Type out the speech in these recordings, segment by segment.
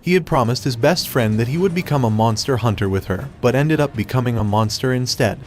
He had promised his best friend that he would become a monster hunter with her, but ended up becoming a monster instead.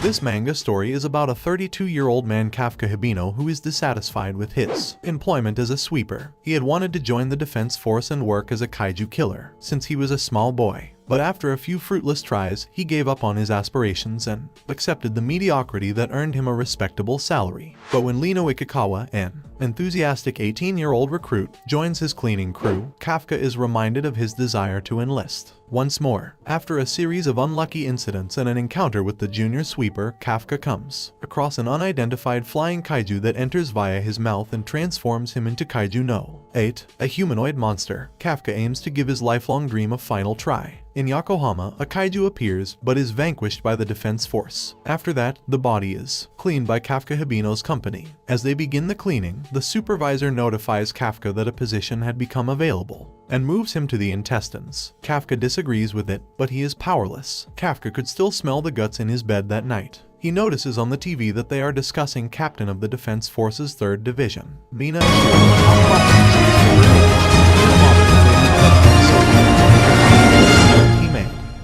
This manga story is about a 32-year-old man, Kafka Hibino, who is dissatisfied with his employment as a sweeper. He had wanted to join the defense force and work as a kaiju killer since he was a small boy. But after a few fruitless tries, he gave up on his aspirations and accepted the mediocrity that earned him a respectable salary. But when Lino Ikikawa, an enthusiastic 18-year-old recruit, joins his cleaning crew, Kafka is reminded of his desire to enlist. Once more, after a series of unlucky incidents and an encounter with the junior sweeper, Kafka comes across an unidentified flying kaiju that enters via his mouth and transforms him into Kaiju no 8, a humanoid monster. Kafka aims to give his lifelong dream a final try. In Yokohama, a kaiju appears but is vanquished by the defense force. After that, the body is cleaned by Kafka Hibino's company. As they begin the cleaning, the supervisor notifies Kafka that a position had become available and moves him to the intestines. Kafka disagrees with it, but he is powerless. Kafka could still smell the guts in his bed that night. He notices on the TV that they are discussing Captain of the Defense Force's 3rd Division, Mina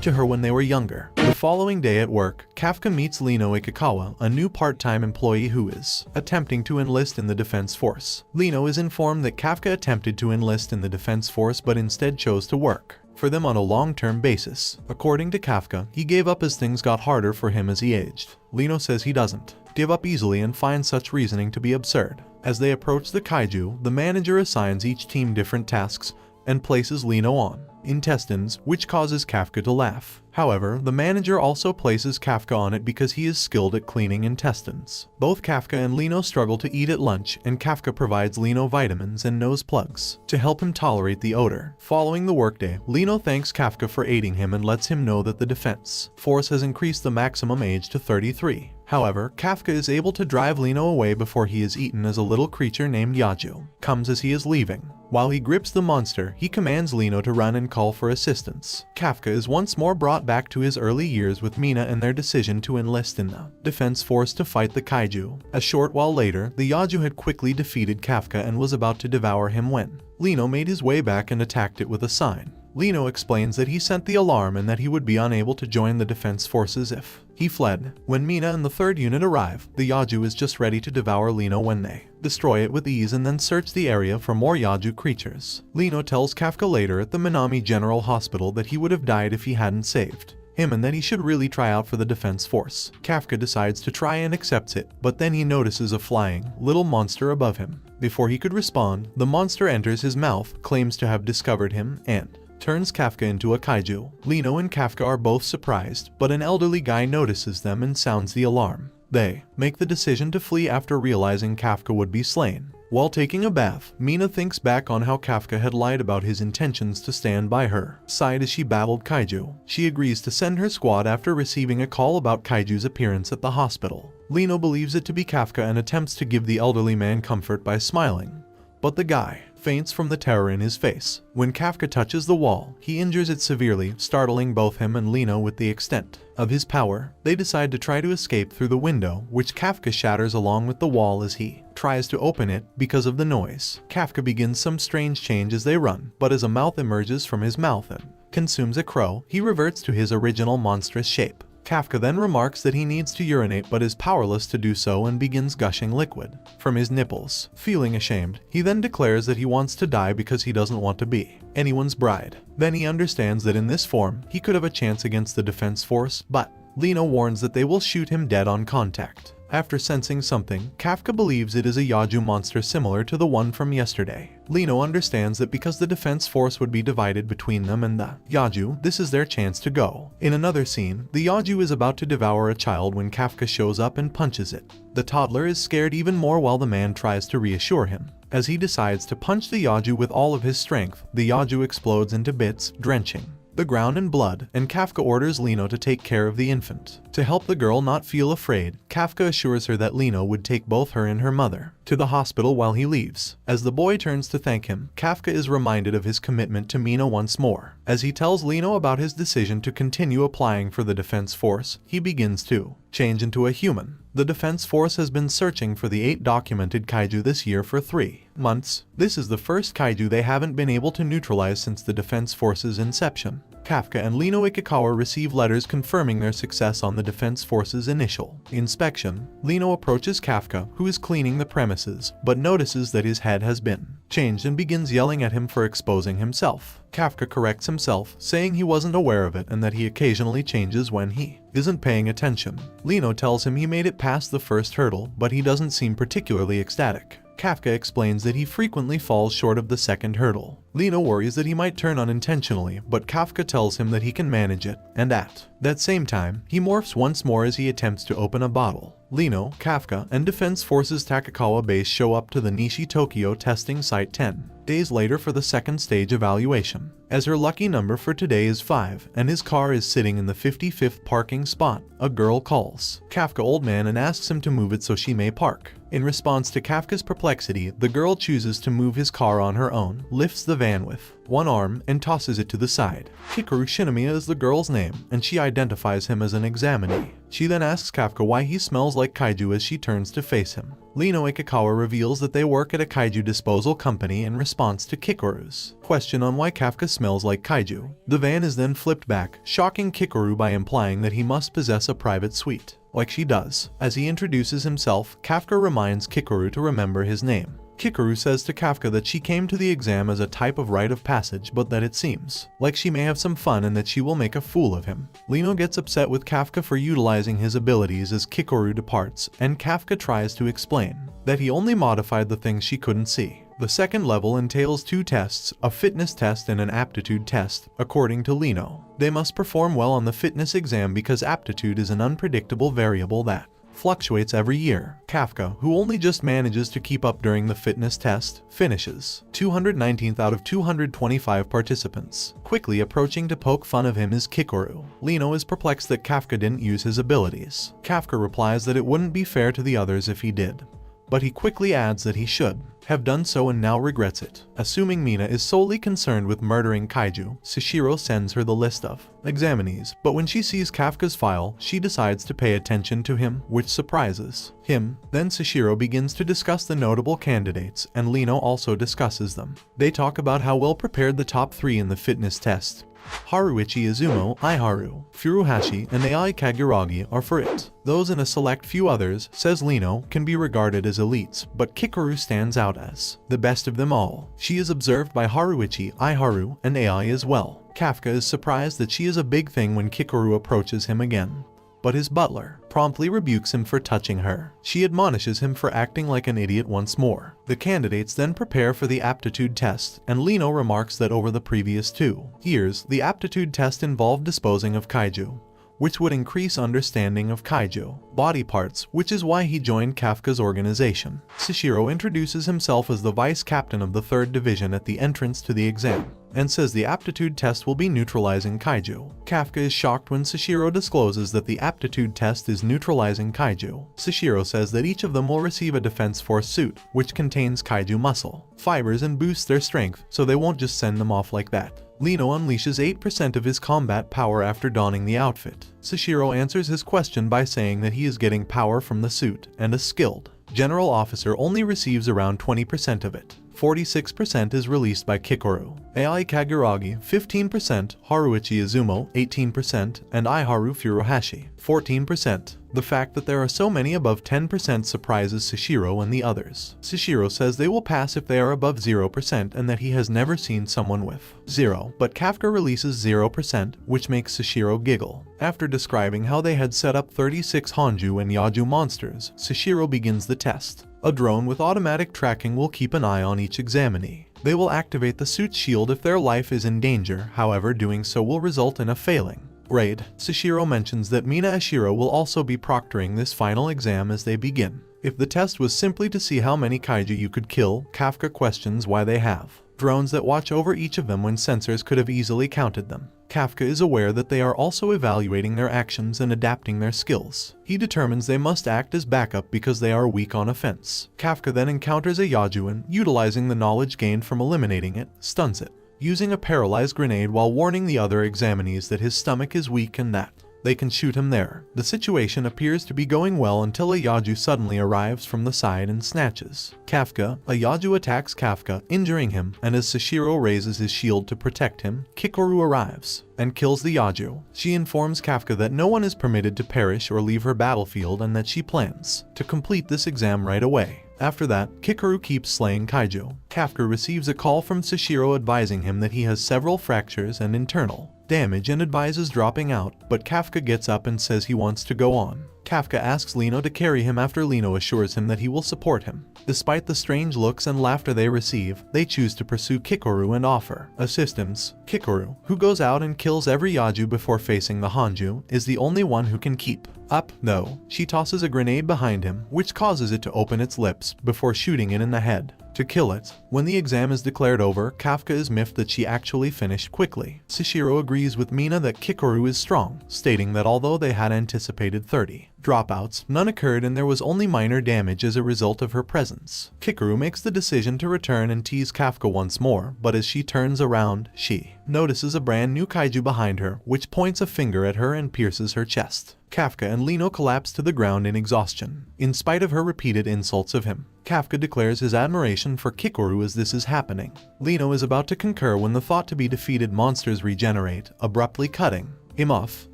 to her when they were younger. The following day at work, Kafka meets Lino Ikikawa, a new part-time employee who is attempting to enlist in the defense force. Lino is informed that Kafka attempted to enlist in the defense force but instead chose to work for them on a long-term basis. According to Kafka, he gave up as things got harder for him as he aged. Lino says he doesn't give up easily and finds such reasoning to be absurd. As they approach the kaiju, the manager assigns each team different tasks and places Lino on intestines, which causes Kafka to laugh. However, the manager also places Kafka on it because he is skilled at cleaning intestines. Both Kafka and Lino struggle to eat at lunch, and Kafka provides Lino vitamins and nose plugs to help him tolerate the odor. Following the workday, Lino thanks Kafka for aiding him and lets him know that the defense force has increased the maximum age to 33. However, Kafka is able to drive Lino away before he is eaten as a little creature named Yaju comes as he is leaving. While he grips the monster, he commands Lino to run and call for assistance. Kafka is once more brought back to his early years with Mina and their decision to enlist in the defense force to fight the kaiju. A short while later, the Yaju had quickly defeated Kafka and was about to devour him when Lino made his way back and attacked it with a sign. Lino explains that he sent the alarm and that he would be unable to join the defense forces if he fled. When Mina and the 3rd unit arrive, the Yaju is just ready to devour Lino when they destroy it with ease and then search the area for more Yaju creatures. Lino tells Kafka later at the Minami General Hospital that he would have died if he hadn't saved him and that he should really try out for the defense force. Kafka decides to try and accepts it, but then he notices a flying little monster above him. Before he could respond, the monster enters his mouth, claims to have discovered him, and turns Kafka into a kaiju. Lino and Kafka are both surprised, but an elderly guy notices them and sounds the alarm. They make the decision to flee after realizing Kafka would be slain. While taking a bath, Mina thinks back on how Kafka had lied about his intentions to stand by her side as she babbled kaiju. She agrees to send her squad after receiving a call about Kaiju's appearance at the hospital. Lino believes it to be Kafka and attempts to give the elderly man comfort by smiling, but the guy faints from the terror in his face. When Kafka touches the wall, he injures it severely, startling both him and Lino with the extent of his power. They decide to try to escape through the window, which Kafka shatters along with the wall as he tries to open it because of the noise. Kafka begins some strange change as they run, but as a mouth emerges from his mouth and consumes a crow, he reverts to his original monstrous shape. Kafka then remarks that he needs to urinate but is powerless to do so and begins gushing liquid from his nipples. Feeling ashamed, he then declares that he wants to die because he doesn't want to be anyone's bride. Then he understands that in this form, he could have a chance against the defense force, but Lino warns that they will shoot him dead on contact. After sensing something, Kafka believes it is a Yaju monster similar to the one from yesterday. Lino understands that because the defense force would be divided between them and the Yaju, this is their chance to go. In another scene, the Yaju is about to devour a child when Kafka shows up and punches it. The toddler is scared even more while the man tries to reassure him. As he decides to punch the Yaju with all of his strength, the Yaju explodes into bits, drenching the ground and blood, and Kafka orders Lino to take care of the infant. To help the girl not feel afraid, Kafka assures her that Lino would take both her and her mother to the hospital while he leaves. As the boy turns to thank him, Kafka is reminded of his commitment to Mina once more. As he tells Lino about his decision to continue applying for the Defense Force, he begins to change into a human. The Defense Force has been searching for the 8 documented kaiju this year for 3 months. This is the first kaiju they haven't been able to neutralize since the Defense Force's inception. Kafka and Lino Ikikawa receive letters confirming their success on the Defense Force's initial inspection. Lino approaches Kafka, who is cleaning the premises, but notices that his head has been changed and begins yelling at him for exposing himself. Kafka corrects himself, saying he wasn't aware of it and that he occasionally changes when he isn't paying attention. Lino tells him he made it past the first hurdle, but he doesn't seem particularly ecstatic. Kafka explains that he frequently falls short of the second hurdle. Lino worries that he might turn unintentionally, but Kafka tells him that he can manage it, and at that same time, he morphs once more as he attempts to open a bottle. Lino, Kafka, and Defense Forces Takakawa base show up to the Nishi Tokyo testing site 10 days later for the second stage evaluation. As her lucky number for today is 5, and his car is sitting in the 55th parking spot, a girl calls Kafka old man and asks him to move it so she may park. In response to Kafka's perplexity, the girl chooses to move his car on her own, lifts the van with one arm, and tosses it to the side. Hikaru Shinomiya is the girl's name, and she identifies him as an examinee. She then asks Kafka why he smells like kaiju as she turns to face him. Lino Ikikawa reveals that they work at a kaiju disposal company in response to Kikoru's question on why Kafka smells like kaiju. The van is then flipped back, shocking Kikoru by implying that he must possess a private suite, like she does. As he introduces himself, Kafka reminds Kikoru to remember his name. Kikoru says to Kafka that she came to the exam as a type of rite of passage, but that it seems like she may have some fun and that she will make a fool of him. Lino gets upset with Kafka for utilizing his abilities as Kikoru departs, and Kafka tries to explain that he only modified the things she couldn't see. The second level entails 2 tests, a fitness test and an aptitude test. According to Lino, they must perform well on the fitness exam because aptitude is an unpredictable variable that fluctuates every year. Kafka, who only just manages to keep up during the fitness test, finishes 219th out of 225 participants. Quickly approaching to poke fun of him is Kikoru. Lino is perplexed that Kafka didn't use his abilities. Kafka replies that it wouldn't be fair to the others if he did, but he quickly adds that he should have done so and now regrets it. Assuming Mina is solely concerned with murdering kaiju, Sashiro sends her the list of examinees, but when she sees Kafka's file, she decides to pay attention to him, which surprises him. Then Sashiro begins to discuss the notable candidates, and Lino also discusses them. They talk about how well prepared the top 3 in the fitness test, Haruichi Izumo, Aiharu, Furuhashi, and Ai Kaguragi, are for it. Those and a select few others, says Lino, can be regarded as elites, but Kikoru stands out as the best of them all. She is observed by Haruichi, Aiharu, and Ai as well. Kafka is surprised that she is a big thing when Kikoru approaches him again, but his butler promptly rebukes him for touching her. She admonishes him for acting like an idiot once more. The candidates then prepare for the aptitude test, and Lino remarks that over the previous 2 years, the aptitude test involved disposing of kaiju, which would increase understanding of kaiju body parts, which is why he joined Kafka's organization. Sashiro introduces himself as the vice captain of the 3rd Division at the entrance to the exam, and says the aptitude test will be neutralizing kaiju. Kafka is shocked when Sashiro discloses that the aptitude test is neutralizing kaiju. Sashiro says that each of them will receive a Defense Force suit, which contains kaiju muscle fibers and boosts their strength, so they won't just send them off like that. Lino unleashes 8% of his combat power after donning the outfit. Sashiro answers his question by saying that he is getting power from the suit, and a skilled general officer only receives around 20% of it. 46% is released by Kikoru, Ai Kaguragi 15%, Haruichi Izumo 18%, and Aiharu Furuhashi 14%. The fact that there are so many above 10% surprises Sashiro and the others. Sashiro says they will pass if they are above 0% and that he has never seen someone with 0, but Kafka releases 0%, which makes Sashiro giggle. After describing how they had set up 36 Honju and Yaju monsters, Sashiro begins the test. A drone with automatic tracking will keep an eye on each examinee. They will activate the suit's shield if their life is in danger, however doing so will result in a failing grade. Sashiro mentions that Mina Ashiro will also be proctoring this final exam as they begin. If the test was simply to see how many kaiju you could kill, Kafka questions why they have drones that watch over each of them when sensors could have easily counted them. Kafka is aware that they are also evaluating their actions and adapting their skills. He determines they must act as backup because they are weak on offense. Kafka then encounters a Yajuan, utilizing the knowledge gained from eliminating it, stuns it, using a paralyzed grenade while warning the other examinees that his stomach is weak and that they can shoot him there. The situation appears to be going well until a Yaju suddenly arrives from the side and snatches Kafka. A Yaju attacks Kafka, injuring him, and as Sashiro raises his shield to protect him, Kikoru arrives and kills the Yaju. She informs Kafka that no one is permitted to perish or leave her battlefield and that she plans to complete this exam right away. After that, Kikoru keeps slaying kaiju. Kafka receives a call from Sashiro advising him that he has several fractures and internal damage and advises dropping out, but Kafka gets up and says he wants to go on. Kafka asks Lino to carry him after Lino assures him that he will support him. Despite the strange looks and laughter they receive, they choose to pursue Kikoru and offer assistance. Kikoru, who goes out and kills every Yaju before facing the Hanju, is the only one who can keep up, though. She tosses a grenade behind him, which causes it to open its lips before shooting it in the head to kill it. When the exam is declared over, Kafka is miffed that she actually finished quickly. Sashiro agrees with Mina that Kikoru is strong, stating that although they had anticipated 30 dropouts, none occurred and there was only minor damage as a result of her presence. Kikoru makes the decision to return and tease Kafka once more, but as she turns around, she notices a brand new kaiju behind her, which points a finger at her and pierces her chest. Kafka and Lino collapse to the ground in exhaustion, in spite of her repeated insults of him. Kafka declares his admiration for Kikoru as this is happening. Lino is about to concur when the thought-to-be-defeated monsters regenerate, abruptly cutting him off.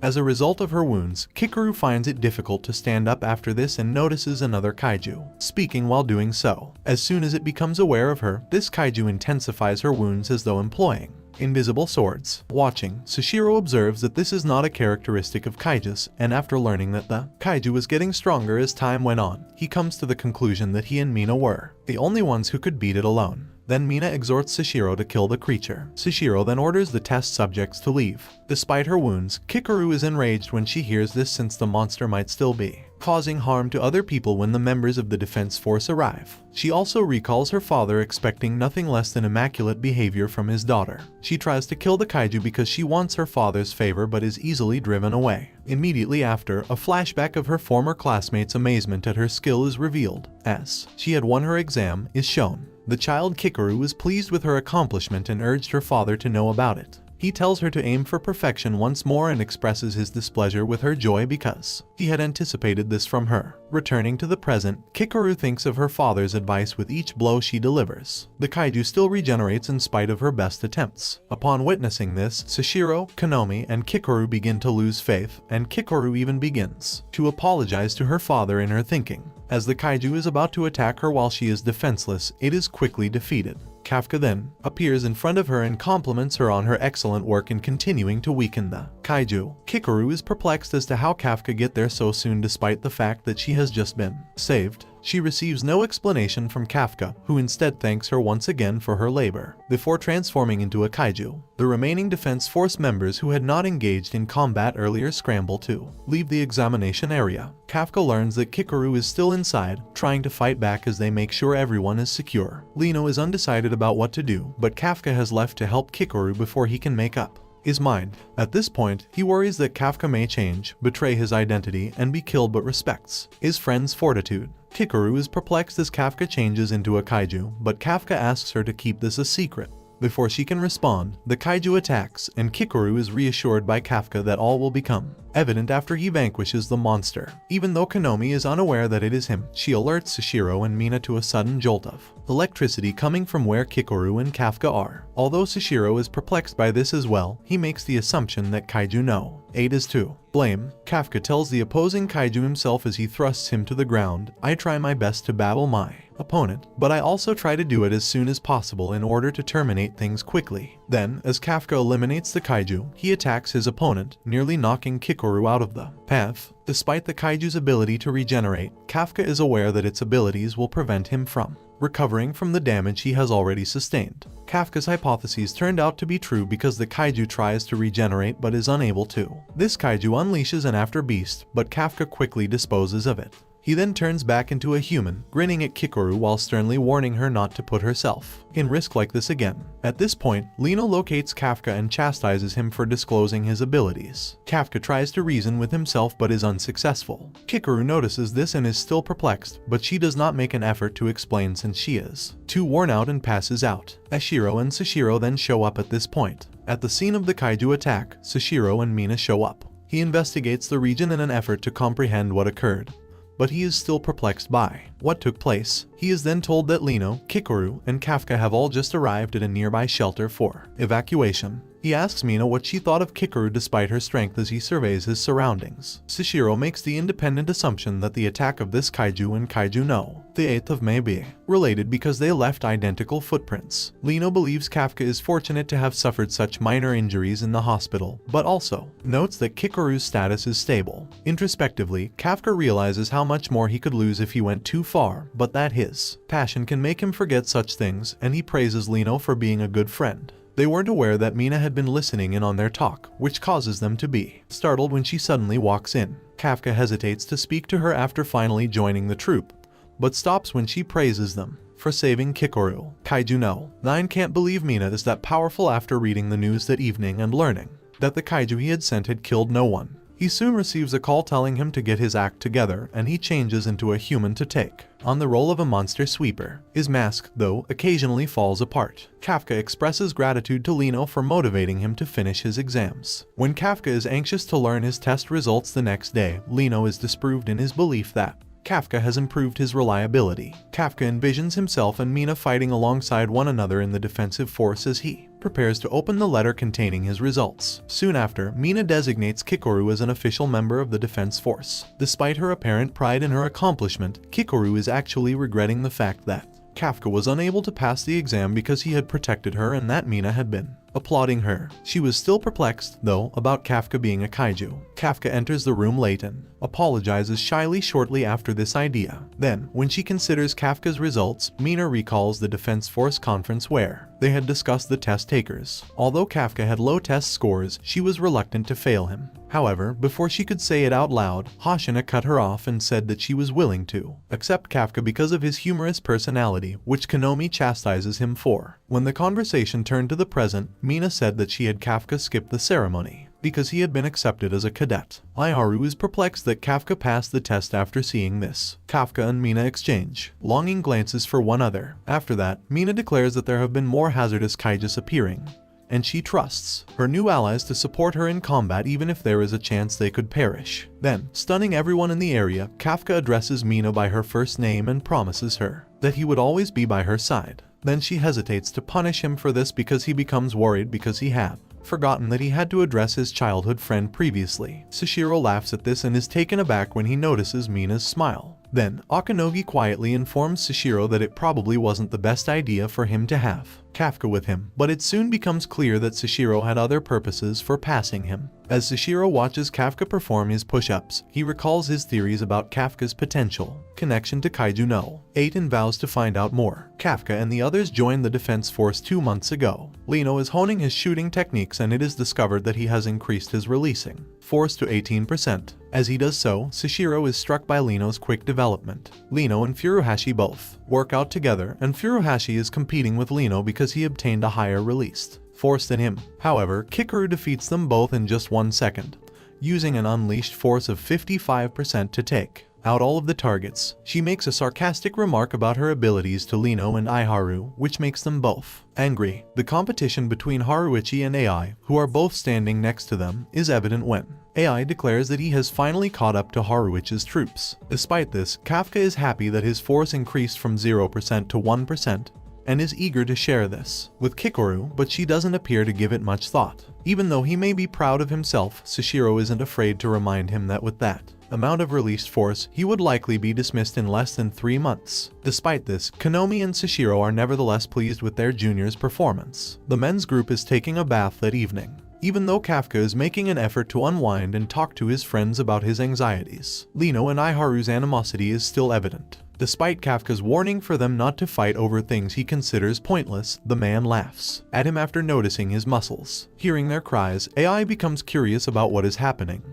As a result of her wounds, Kikoru finds it difficult to stand up after this and notices another kaiju speaking while doing so. As soon as it becomes aware of her, this kaiju intensifies her wounds as though employing invisible swords. Watching, Sashiro observes that this is not a characteristic of kaijus, and after learning that the kaiju was getting stronger as time went on, he comes to the conclusion that he and Mina were the only ones who could beat it alone. Then Mina exhorts Sashiro to kill the creature. Sashiro then orders the test subjects to leave. Despite her wounds, Kikoru is enraged when she hears this since the monster might still be causing harm to other people when the members of the defense force arrive. She also recalls her father, expecting nothing less than immaculate behavior from his daughter. She tries to kill the kaiju because she wants her father's favor but is easily driven away. Immediately after, a flashback of her former classmates' amazement at her skill is revealed. As she had won her exam is shown. The child Kikoru was pleased with her accomplishment and urged her father to know about it. He tells her to aim for perfection once more and expresses his displeasure with her joy because he had anticipated this from her. Returning to the present, Kikoru thinks of her father's advice with each blow she delivers. The kaiju still regenerates in spite of her best attempts. Upon witnessing this, Sashiro, Konomi, and Kikoru begin to lose faith, and Kikoru even begins to apologize to her father in her thinking. As the kaiju is about to attack her while she is defenseless, it is quickly defeated. Kafka then appears in front of her and compliments her on her excellent work in continuing to weaken the kaiju. Kikoru is perplexed as to how Kafka get there so soon despite the fact that she has just been saved. She receives no explanation from Kafka, who instead thanks her once again for her labor, before transforming into a kaiju. The remaining defense force members who had not engaged in combat earlier scramble to leave the examination area. Kafka learns that Kikoru is still inside, trying to fight back as they make sure everyone is secure. Lino is undecided about what to do, but Kafka has left to help Kikoru before he can make up his mind. At this point, he worries that Kafka may change, betray his identity, and be killed, but respects his friend's fortitude. Kikoru is perplexed as Kafka changes into a kaiju, but Kafka asks her to keep this a secret. Before she can respond, the kaiju attacks, and Kikoru is reassured by Kafka that all will become evident after he vanquishes the monster. Even though Konomi is unaware that it is him, she alerts Sashiro and Mina to a sudden jolt of electricity coming from where Kikoru and Kafka are. Although Sashiro is perplexed by this as well, he makes the assumption that kaiju know aid is to blame. Kafka tells the opposing kaiju himself as he thrusts him to the ground, "I try my best to battle my opponent, but I also try to do it as soon as possible in order to terminate things quickly." Then, as Kafka eliminates the kaiju, he attacks his opponent, nearly knocking Kikoru out of the path. Despite the kaiju's ability to regenerate, Kafka is aware that its abilities will prevent him from recovering from the damage he has already sustained. Kafka's hypotheses turned out to be true because the kaiju tries to regenerate but is unable to. This kaiju unleashes an after beast, but Kafka quickly disposes of it. He then turns back into a human, grinning at Kikoru while sternly warning her not to put herself in risk like this again. At this point, Lino locates Kafka and chastises him for disclosing his abilities. Kafka tries to reason with himself but is unsuccessful. Kikoru notices this and is still perplexed, but she does not make an effort to explain since she is too worn out and passes out. Ashiro and Sashiro then show up at this point. At the scene of the kaiju attack, Sashiro and Mina show up. He investigates the region in an effort to comprehend what occurred, but he is still perplexed by what took place. He is then told that Lino, Kikoru, and Kafka have all just arrived at a nearby shelter for evacuation. He asks Mina what she thought of Kikoru despite her strength as he surveys his surroundings. Sashiro makes the independent assumption that the attack of this kaiju and Kaiju no, the 8th of May be related because they left identical footprints. Lino believes Kafka is fortunate to have suffered such minor injuries in the hospital, but also notes that Kikoru's status is stable. Introspectively, Kafka realizes how much more he could lose if he went too far, but that his passion can make him forget such things, and he praises Lino for being a good friend. They weren't aware that Mina had been listening in on their talk, which causes them to be startled when she suddenly walks in. Kafka hesitates to speak to her after finally joining the troop, but stops when she praises them for saving Kikoru. Kaiju no 9 can't believe Mina is that powerful after reading the news that evening and learning that the kaiju he had sent had killed no one. He soon receives a call telling him to get his act together, and he changes into a human to take on the role of a monster sweeper. His mask, though, occasionally falls apart. Kafka expresses gratitude to Lino for motivating him to finish his exams. When Kafka is anxious to learn his test results the next day, Lino is disproved in his belief that Kafka has improved his reliability. Kafka envisions himself and Mina fighting alongside one another in the defensive force as he prepares to open the letter containing his results. Soon after, Mina designates Kikoru as an official member of the defense force. Despite her apparent pride in her accomplishment, Kikoru is actually regretting the fact that Kafka was unable to pass the exam because he had protected her and that Mina had been applauding her. She was still perplexed, though, about Kafka being a kaiju. Kafka enters the room late and apologizes shyly shortly after this idea. Then, when she considers Kafka's results, Mina recalls the Defense Force conference where they had discussed the test takers. Although Kafka had low test scores, she was reluctant to fail him. However, before she could say it out loud, Hoshina cut her off and said that she was willing to accept Kafka because of his humorous personality, which Konomi chastises him for. When the conversation turned to the present, Mina said that she had Kafka skip the ceremony because he had been accepted as a cadet. Iharu is perplexed that Kafka passed the test after seeing this. Kafka and Mina exchange longing glances for one another. After that, Mina declares that there have been more hazardous kaijus appearing, and she trusts her new allies to support her in combat even if there is a chance they could perish. Then, stunning everyone in the area, Kafka addresses Mina by her first name and promises her that he would always be by her side. Then she hesitates to punish him for this because he becomes worried because he had forgotten that he had to address his childhood friend previously. Sashiro laughs at this and is taken aback when he notices Mina's smile. Then, Akinogi quietly informs Sashiro that it probably wasn't the best idea for him to have Kafka with him, but it soon becomes clear that Sashiro had other purposes for passing him. As Sashiro watches Kafka perform his push-ups, he recalls his theories about Kafka's potential connection to Kaiju no 8 and vows to find out more. Kafka and the others joined the defense force 2 months ago. Lino is honing his shooting techniques and it is discovered that he has increased his releasing force to 18%. As he does so, Sashiro is struck by Lino's quick development. Lino and Furuhashi both work out together, and Furuhashi is competing with Lino because he obtained a higher released force than him. However, Kikoru defeats them both in just 1 second, using an unleashed force of 55% to take out all of the targets. She makes a sarcastic remark about her abilities to Lino and Iharu, which makes them both angry. The competition between Haruichi and AI, who are both standing next to them, is evident when AI declares that he has finally caught up to Haruichi's troops. Despite this, Kafka is happy that his force increased from 0% to 1%, and is eager to share this with Kikoru, but she doesn't appear to give it much thought. Even though he may be proud of himself, Sashiro isn't afraid to remind him that with that amount of released force, he would likely be dismissed in less than 3 months. Despite this, Konomi and Sashiro are nevertheless pleased with their junior's performance. The men's group is taking a bath that evening, even though Kafka is making an effort to unwind and talk to his friends about his anxieties. Lino and Iharu's animosity is still evident. Despite Kafka's warning for them not to fight over things he considers pointless, the man laughs at him after noticing his muscles. Hearing their cries, AI becomes curious about what is happening.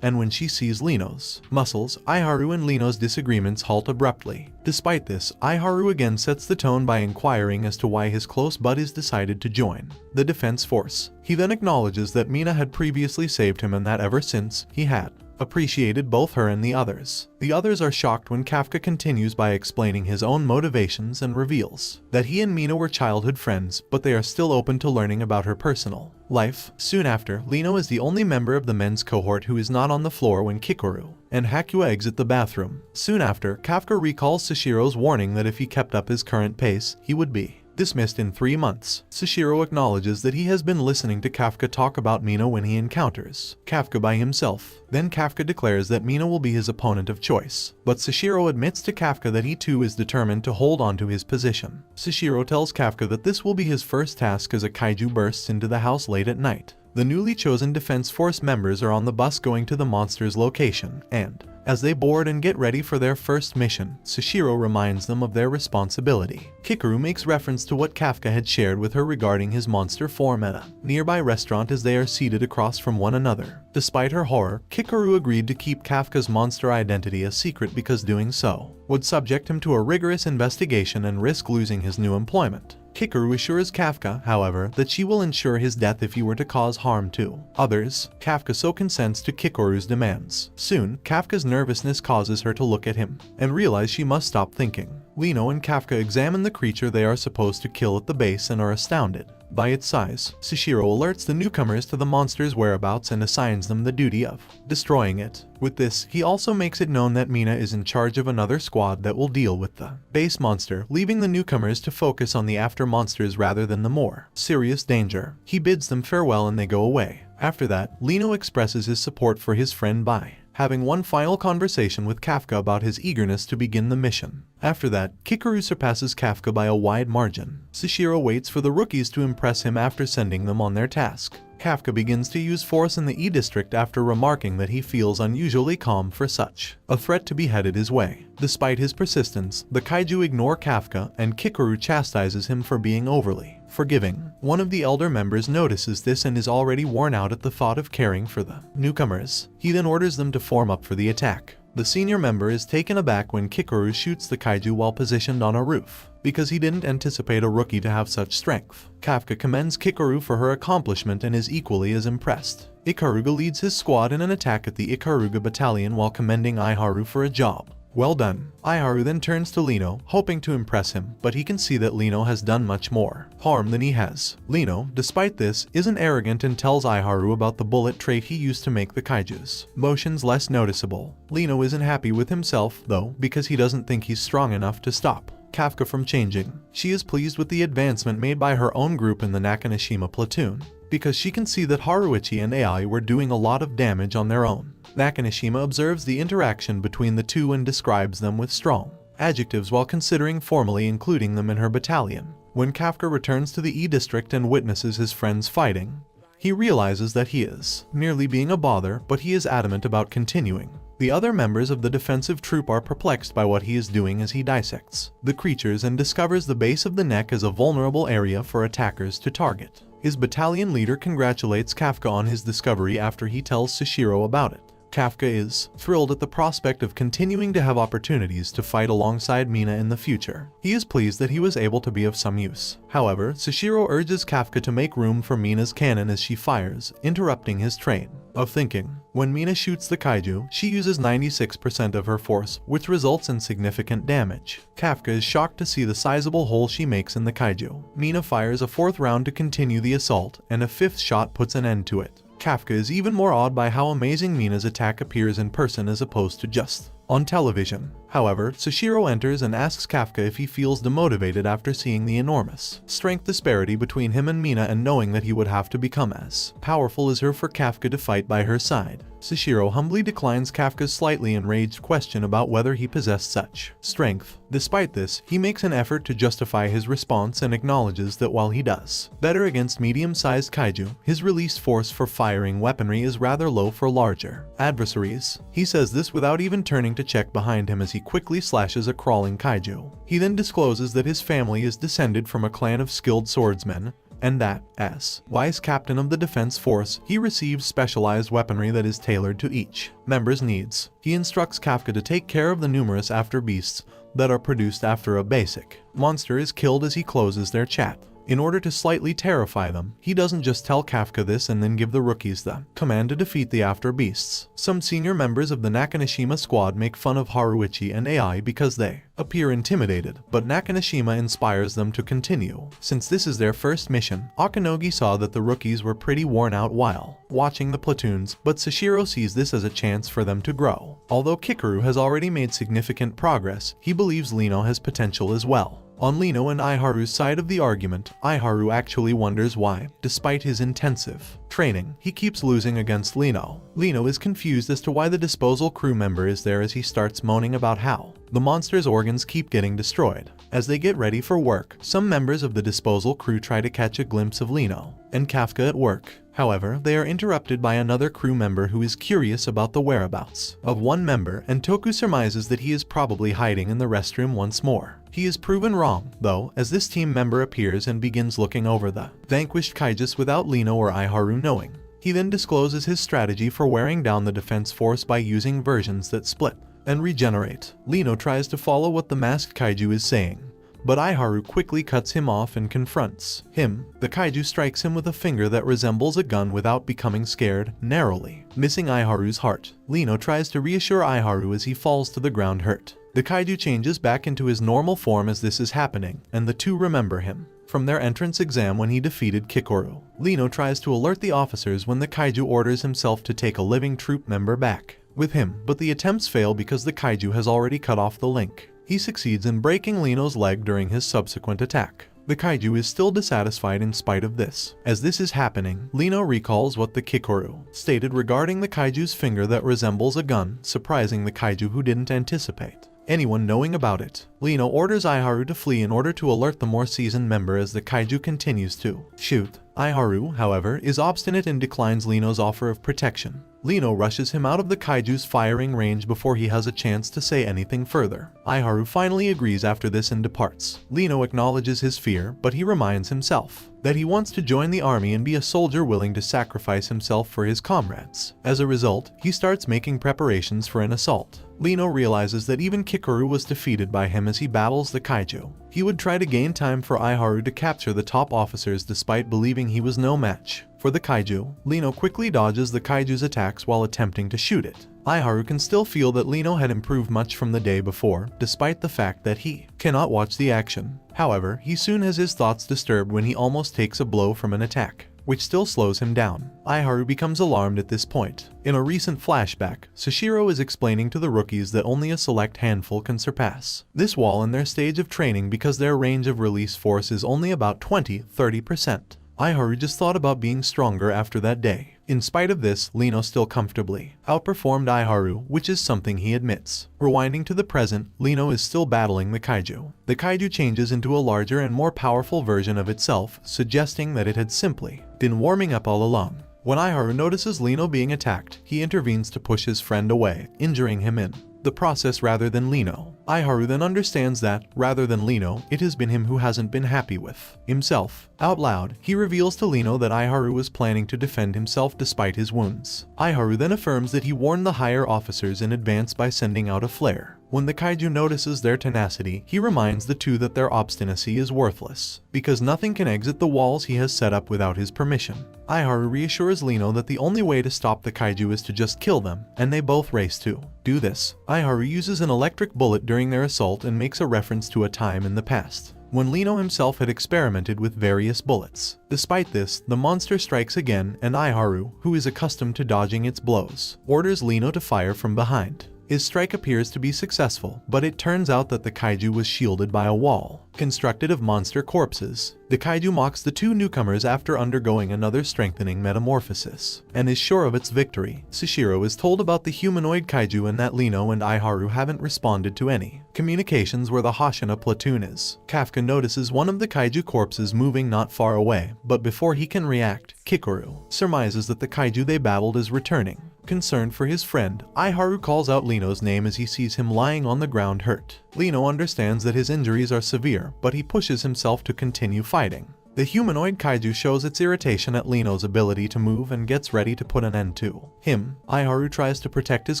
and when she sees Lino's muscles, Iharu and Lino's disagreements halt abruptly. Despite this, Iharu again sets the tone by inquiring as to why his close buddies decided to join the defense force. He then acknowledges that Mina had previously saved him and that ever since, he had appreciated both her and the others. The others are shocked when Kafka continues by explaining his own motivations and reveals that he and Mina were childhood friends, but they are still open to learning about her personal life. Soon after, Lino is the only member of the men's cohort who is not on the floor when Kikoru and Hakua exit the bathroom. Soon after, Kafka recalls Sashiro's warning that if he kept up his current pace, he would be dismissed in 3 months. Sashiro acknowledges that he has been listening to Kafka talk about Mina when he encounters Kafka by himself. Then Kafka declares that Mina will be his opponent of choice. But Sashiro admits to Kafka that he too is determined to hold on to his position. Sashiro tells Kafka that this will be his first task as a kaiju bursts into the house late at night. The newly chosen Defense Force members are on the bus going to the monster's location, and as they board and get ready for their first mission, Sashiro reminds them of their responsibility. Kikoru makes reference to what Kafka had shared with her regarding his monster form at a nearby restaurant as they are seated across from one another. Despite her horror, Kikoru agreed to keep Kafka's monster identity a secret because doing so would subject him to a rigorous investigation and risk losing his new employment. Kikoru assures Kafka, however, that she will ensure his death if he were to cause harm to others. Kafka so consents to Kikoru's demands. Soon, Kafka's nervousness causes her to look at him and realize she must stop thinking. Lino and Kafka examine the creature they are supposed to kill at the base and are astounded by its size. Sashiro alerts the newcomers to the monster's whereabouts and assigns them the duty of destroying it. With this, he also makes it known that Mina is in charge of another squad that will deal with the base monster, leaving the newcomers to focus on the after monsters rather than the more serious danger. He bids them farewell and they go away. After that, Lino expresses his support for his friend by having one final conversation with Kafka about his eagerness to begin the mission. After that, Kikoru surpasses Kafka by a wide margin. Sashiro waits for the rookies to impress him after sending them on their task. Kafka begins to use force in the E-District after remarking that he feels unusually calm for such a threat to be headed his way. Despite his persistence, the kaiju ignore Kafka and Kikoru chastises him for being overly forgiving. One of the elder members notices this and is already worn out at the thought of caring for the newcomers. He then orders them to form up for the attack. The senior member is taken aback when Kikoru shoots the kaiju while positioned on a roof, because he didn't anticipate a rookie to have such strength. Kafka commends Kikoru for her accomplishment and is equally as impressed. Ikaruga leads his squad in an attack at the Ikaruga battalion while commending Iharu for a job well done. Iharu then turns to Lino, hoping to impress him, but he can see that Lino has done much more harm than he has. Lino, despite this, isn't arrogant and tells Iharu about the bullet trait he used to make the kaiju's motions less noticeable. Lino isn't happy with himself, though, because he doesn't think he's strong enough to stop Kafka from changing. She is pleased with the advancement made by her own group in the Nakanishima platoon, because she can see that Haruichi and Ai were doing a lot of damage on their own. Nakanishima observes the interaction between the two and describes them with strong adjectives while considering formally including them in her battalion. When Kafka returns to the E-District and witnesses his friends fighting, he realizes that he is merely being a bother, but he is adamant about continuing. The other members of the defensive troop are perplexed by what he is doing as he dissects the creatures and discovers the base of the neck as a vulnerable area for attackers to target. His battalion leader congratulates Kafka on his discovery after he tells Sashiro about it. Kafka is thrilled at the prospect of continuing to have opportunities to fight alongside Mina in the future. He is pleased that he was able to be of some use. However, Sashiro urges Kafka to make room for Mina's cannon as she fires, interrupting his train of thinking. When Mina shoots the kaiju, she uses 96% of her force, which results in significant damage. Kafka is shocked to see the sizable hole she makes in the kaiju. Mina fires a fourth round to continue the assault, and a fifth shot puts an end to it. Kafka is even more awed by how amazing Mina's attack appears in person as opposed to just on television. However, Sashiro enters and asks Kafka if he feels demotivated after seeing the enormous strength disparity between him and Mina and knowing that he would have to become as powerful as her for Kafka to fight by her side. Sashiro humbly declines Kafka's slightly enraged question about whether he possessed such strength. Despite this, he makes an effort to justify his response and acknowledges that while he does better against medium-sized kaiju, his released force for firing weaponry is rather low for larger adversaries. He says this without even turning to check behind him as he quickly slashes a crawling kaiju. He then discloses that his family is descended from a clan of skilled swordsmen, and that, as vice captain of the defense force, he receives specialized weaponry that is tailored to each member's needs. He instructs Kafka to take care of the numerous after beasts that are produced after a basic monster is killed as he closes their chat. In order to slightly terrify them, he doesn't just tell Kafka this and then give the rookies the command to defeat the after beasts. Some senior members of the Nakanashima squad make fun of Haruichi and AI because they appear intimidated, but Nakanashima inspires them to continue. Since this is their first mission, Akinogi saw that the rookies were pretty worn out while watching the platoons, but Sashiro sees this as a chance for them to grow. Although Kikaru has already made significant progress, he believes Lino has potential as well. On Lino and Iharu's side of the argument, Iharu actually wonders why, despite his intensive training, he keeps losing against Lino. Lino is confused as to why the disposal crew member is there as he starts moaning about how the monster's organs keep getting destroyed. As they get ready for work, some members of the disposal crew try to catch a glimpse of Lino and Kafka at work. However, they are interrupted by another crew member who is curious about the whereabouts of one member, and Toku surmises that he is probably hiding in the restroom once more. He is proven wrong, though, as this team member appears and begins looking over the vanquished kaijus without Lino or Iharu knowing. He then discloses his strategy for wearing down the defense force by using versions that split and regenerate. Lino tries to follow what the masked kaiju is saying, but Iharu quickly cuts him off and confronts him. The kaiju strikes him with a finger that resembles a gun without becoming scared, narrowly missing Iharu's heart. Lino tries to reassure Iharu as he falls to the ground hurt. The kaiju changes back into his normal form as this is happening, and the two remember him from their entrance exam when he defeated Kikoru. Lino tries to alert the officers when the kaiju orders himself to take a living troop member back with him, but the attempts fail because the kaiju has already cut off the link. He succeeds in breaking Lino's leg during his subsequent attack. The kaiju is still dissatisfied in spite of this. As this is happening, Lino recalls what the Kikoru stated regarding the kaiju's finger that resembles a gun, surprising the kaiju who didn't anticipate anyone knowing about it. Lino orders Iharu to flee in order to alert the more seasoned member as the kaiju continues to shoot. Iharu, however, is obstinate and declines Lino's offer of protection. Lino rushes him out of the kaiju's firing range before he has a chance to say anything further. Iharu finally agrees after this and departs. Lino acknowledges his fear, but he reminds himself that he wants to join the army and be a soldier willing to sacrifice himself for his comrades. As a result, he starts making preparations for an assault. Lino realizes that even Kikoru was defeated by him as he battles the kaiju. He would try to gain time for Iharu to capture the top officers despite believing he was no match for the kaiju. Lino quickly dodges the kaiju's attacks while attempting to shoot it. Iharu can still feel that Lino had improved much from the day before, despite the fact that he cannot watch the action. However, he soon has his thoughts disturbed when he almost takes a blow from an attack, which still slows him down. Iharu becomes alarmed at this point. In a recent flashback, Sashiro is explaining to the rookies that only a select handful can surpass this wall in their stage of training because their range of release force is only about 20–30%. Iharu just thought about being stronger after that day. In spite of this, Lino still comfortably outperformed Iharu, which is something he admits. Rewinding to the present, Lino is still battling the kaiju. The kaiju changes into a larger and more powerful version of itself, suggesting that it had simply been warming up all along. When Iharu notices Lino being attacked, he intervenes to push his friend away, injuring him in the process rather than Lino. Iharu then understands that, rather than Lino, it has been him who hasn't been happy with himself. Out loud, he reveals to Lino that Iharu was planning to defend himself despite his wounds. Iharu then affirms that he warned the higher officers in advance by sending out a flare. When the kaiju notices their tenacity, he reminds the two that their obstinacy is worthless, because nothing can exit the walls he has set up without his permission. Iharu reassures Lino that the only way to stop the kaiju is to just kill them, and they both race to do this. Iharu uses an electric bullet during their assault and makes a reference to a time in the past when Lino himself had experimented with various bullets. Despite this, the monster strikes again, and Iharu, who is accustomed to dodging its blows, orders Lino to fire from behind. His strike appears to be successful, but it turns out that the kaiju was shielded by a wall constructed of monster corpses. The kaiju mocks the two newcomers after undergoing another strengthening metamorphosis, and is sure of its victory. Sashiro is told about the humanoid kaiju and that Lino and Iharu haven't responded to any communications where the Hashina platoon is. Kafka notices one of the kaiju corpses moving not far away, but before he can react, Kikoru surmises that the kaiju they battled is returning. Concerned for his friend, Iharu calls out Lino's name as he sees him lying on the ground hurt. Lino understands that his injuries are severe, but he pushes himself to continue fighting. The humanoid kaiju shows its irritation at Lino's ability to move and gets ready to put an end to him. Aiharu tries to protect his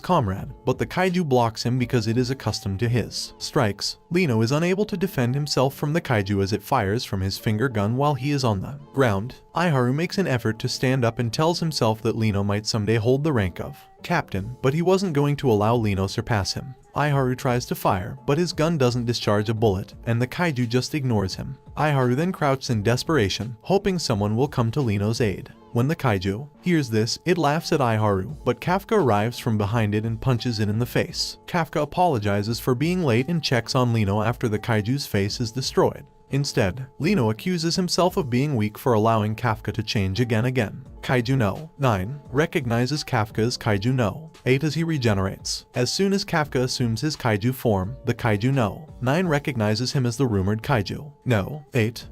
comrade, but the kaiju blocks him because it is accustomed to his strikes. Lino is unable to defend himself from the kaiju as it fires from his finger gun while he is on the ground. Aiharu makes an effort to stand up and tells himself that Lino might someday hold the rank of captain, but he wasn't going to allow Lino surpass him. Aiharu tries to fire, but his gun doesn't discharge a bullet, and the kaiju just ignores him. Aiharu then crouches in desperation, hoping someone will come to Lino's aid. When the kaiju hears this, it laughs at Aiharu, but Kafka arrives from behind it and punches it in the face. Kafka apologizes for being late and checks on Lino after the kaiju's face is destroyed. Instead, Lino accuses himself of being weak for allowing Kafka to change again. Kaiju no. 9 recognizes Kafka as Kaiju no. 8 as he regenerates. As soon as Kafka assumes his kaiju form, the Kaiju no. 9 recognizes him as the rumored Kaiju no. 8